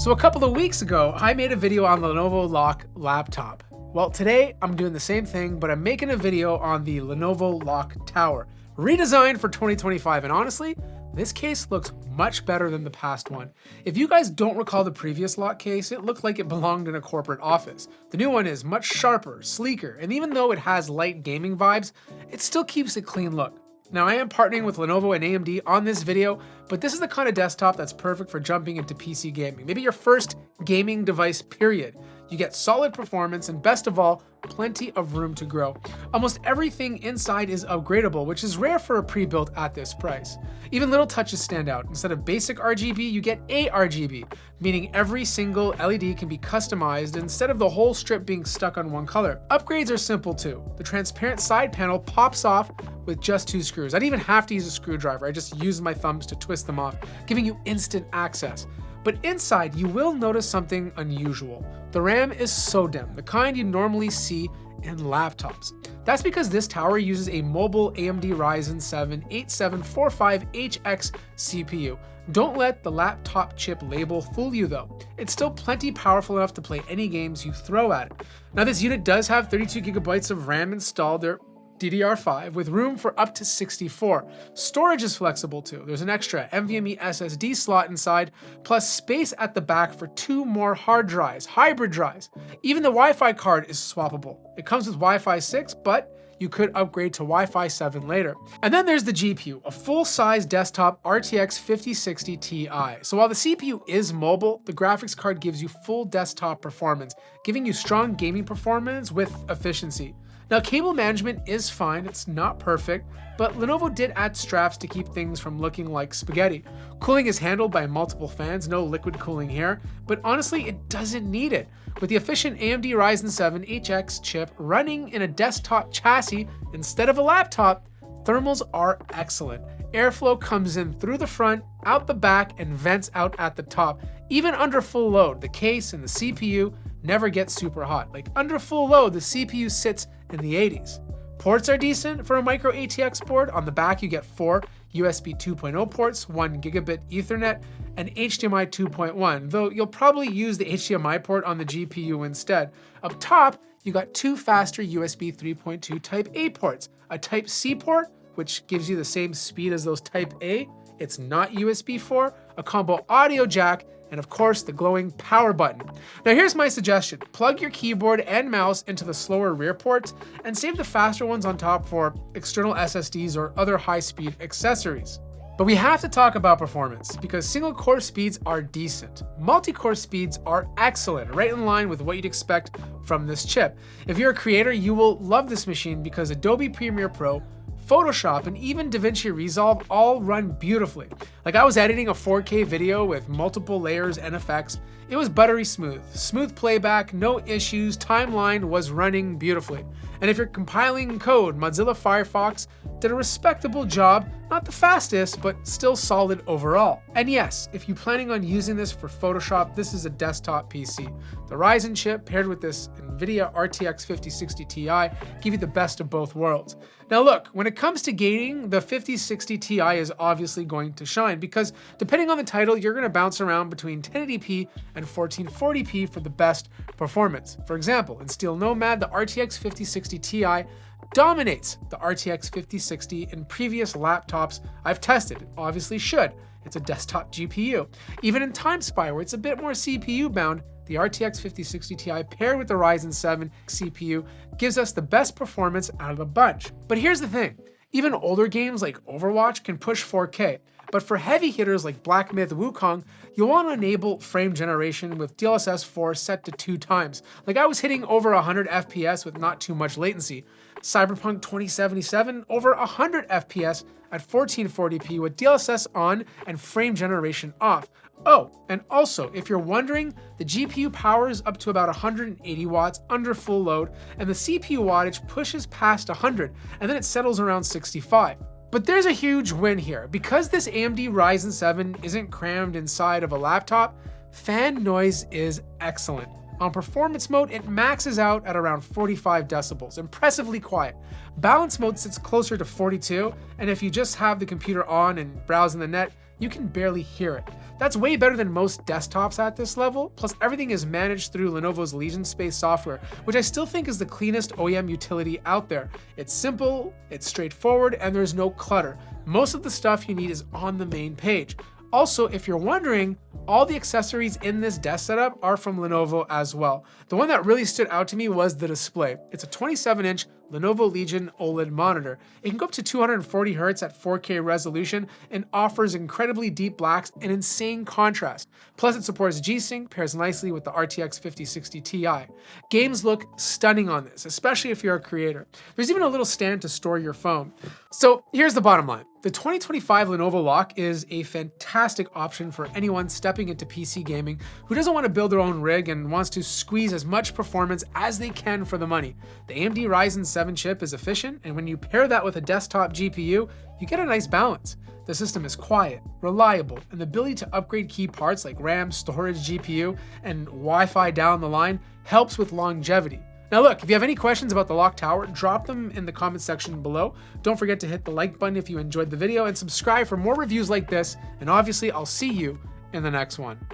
So a couple of weeks ago, I made a video on the Lenovo LOQ laptop. Well, today I'm doing the same thing, but I'm making a video on the Lenovo LOQ Tower, redesigned for 2025. And honestly, this case looks much better than the past one. If you guys don't recall the previous LOQ case, it looked like it belonged in a corporate office. The new one is much sharper, sleeker, and even though it has light gaming vibes, it still keeps a clean look. Now, I am partnering with Lenovo and AMD on this video, but this is the kind of desktop that's perfect for jumping into PC gaming. Maybe your first gaming device, period. You get solid performance and, best of all, plenty of room to grow. Almost everything inside is upgradable, which is rare for a pre-built at this price. Even little touches stand out. Instead of basic RGB, you get ARGB, meaning every single LED can be customized instead of the whole strip being stuck on one color. Upgrades are simple too. The transparent side panel pops off with just 2 screws. I didn't even have to use a screwdriver. I just used my thumbs to twist them off, giving you instant access. But inside, you will notice something unusual. The RAM is so dim, the kind you normally see in laptops. That's because this tower uses a mobile AMD Ryzen 7 8745HX CPU. Don't let the laptop chip label fool you though. It's still plenty powerful enough to play any games you throw at it. Now this unit does have 32 gigabytes of RAM installed there, DDR5 with room for up to 64. Storage is flexible too. There's an extra NVMe SSD slot inside, plus space at the back for 2 more hard drives, hybrid drives. Even the Wi-Fi card is swappable. It comes with Wi-Fi 6, but you could upgrade to Wi-Fi 7 later. And then there's the GPU, a full-size desktop RTX 5060 Ti. So while the CPU is mobile, the graphics card gives you full desktop performance, giving you strong gaming performance with efficiency. Now, cable management is fine, it's not perfect, but Lenovo did add straps to keep things from looking like spaghetti. Cooling is handled by multiple fans, no liquid cooling here, but honestly, it doesn't need it. With the efficient AMD Ryzen 7 HX chip running in a desktop chassis instead of a laptop, thermals are excellent. Airflow comes in through the front, out the back, and vents out at the top. Even under full load, the case and the CPU never get super hot. Like under full load, the CPU sits in the 80s. Ports are decent for a micro ATX board. On the back, you get 4 USB 2.0 ports, 1 gigabit Ethernet, and HDMI 2.1, though you'll probably use the HDMI port on the GPU instead. Up top, you got 2 faster USB 3.2 Type A ports, a Type C port, which gives you the same speed as those Type A, it's not USB 4, a combo audio jack, and of course the glowing power button. Now here's my suggestion. Plug your keyboard and mouse into the slower rear ports and save the faster ones on top for external SSDs or other high-speed accessories. But we have to talk about performance because single core speeds are decent. Multi-core speeds are excellent, right in line with what you'd expect from this chip. If you're a creator, you will love this machine because Adobe Premiere Pro, Photoshop, and even DaVinci Resolve all run beautifully. Like I was editing a 4K video with multiple layers and effects. It was buttery smooth. Smooth playback, no issues, timeline was running beautifully. And if you're compiling code, Mozilla Firefox did a respectable job, not the fastest, but still solid overall. And yes, if you're planning on using this for Photoshop, this is a desktop PC. The Ryzen chip paired with this NVIDIA RTX 5060 Ti give you the best of both worlds. Now look, when it comes to gaming, the 5060 Ti is obviously going to shine because depending on the title, you're going to bounce around between 1080p and 1440p for the best performance. For example, in Steel Nomad, the RTX 5060 Ti dominates the RTX 5060 in previous laptops I've tested. It obviously should. It's a desktop GPU. Even in Time Spy, where it's a bit more CPU bound, the RTX 5060 Ti paired with the Ryzen 7 CPU gives us the best performance out of the bunch. But here's the thing, even older games like Overwatch can push 4K, but for heavy hitters like Black Myth Wukong, you'll want to enable frame generation with DLSS 4 set to 2 times. Like I was hitting over 100 FPS with not too much latency. Cyberpunk 2077 over 100 FPS at 1440p with DLSS on and frame generation off. Oh, and also, if you're wondering, the GPU powers up to about 180 watts under full load, and the CPU wattage pushes past 100, and then it settles around 65. But there's a huge win here. Because this AMD Ryzen 7 isn't crammed inside of a laptop, fan noise is excellent. On performance mode, it maxes out at around 45 decibels, impressively quiet. Balance mode sits closer to 42, and if you just have the computer on and browsing the net, you can barely hear it. That's way better than most desktops at this level, plus everything is managed through Lenovo's Legion Space software, which I still think is the cleanest OEM utility out there. It's simple, it's straightforward, and there's no clutter. Most of the stuff you need is on the main page. Also, if you're wondering, all the accessories in this desk setup are from Lenovo as well. The one that really stood out to me was the display. It's a 27-inch Lenovo Legion OLED monitor. It can go up to 240 Hz at 4K resolution and offers incredibly deep blacks and insane contrast. Plus, it supports G-Sync, pairs nicely with the RTX 5060 Ti. Games look stunning on this, especially if you're a creator. There's even a little stand to store your phone. So here's the bottom line. The 2025 Lenovo LOQ is a fantastic option for anyone stepping into PC gaming who doesn't want to build their own rig and wants to squeeze as much performance as they can for the money. The AMD Ryzen 7 chip is efficient, and when you pair that with a desktop GPU, you get a nice balance. The system is quiet, reliable, and the ability to upgrade key parts like RAM, storage, GPU, and Wi-Fi down the line helps with longevity. Now look, if you have any questions about the LOQ Tower, drop them in the comment section below. Don't forget to hit the like button if you enjoyed the video and subscribe for more reviews like this, and obviously I'll see you in the next one.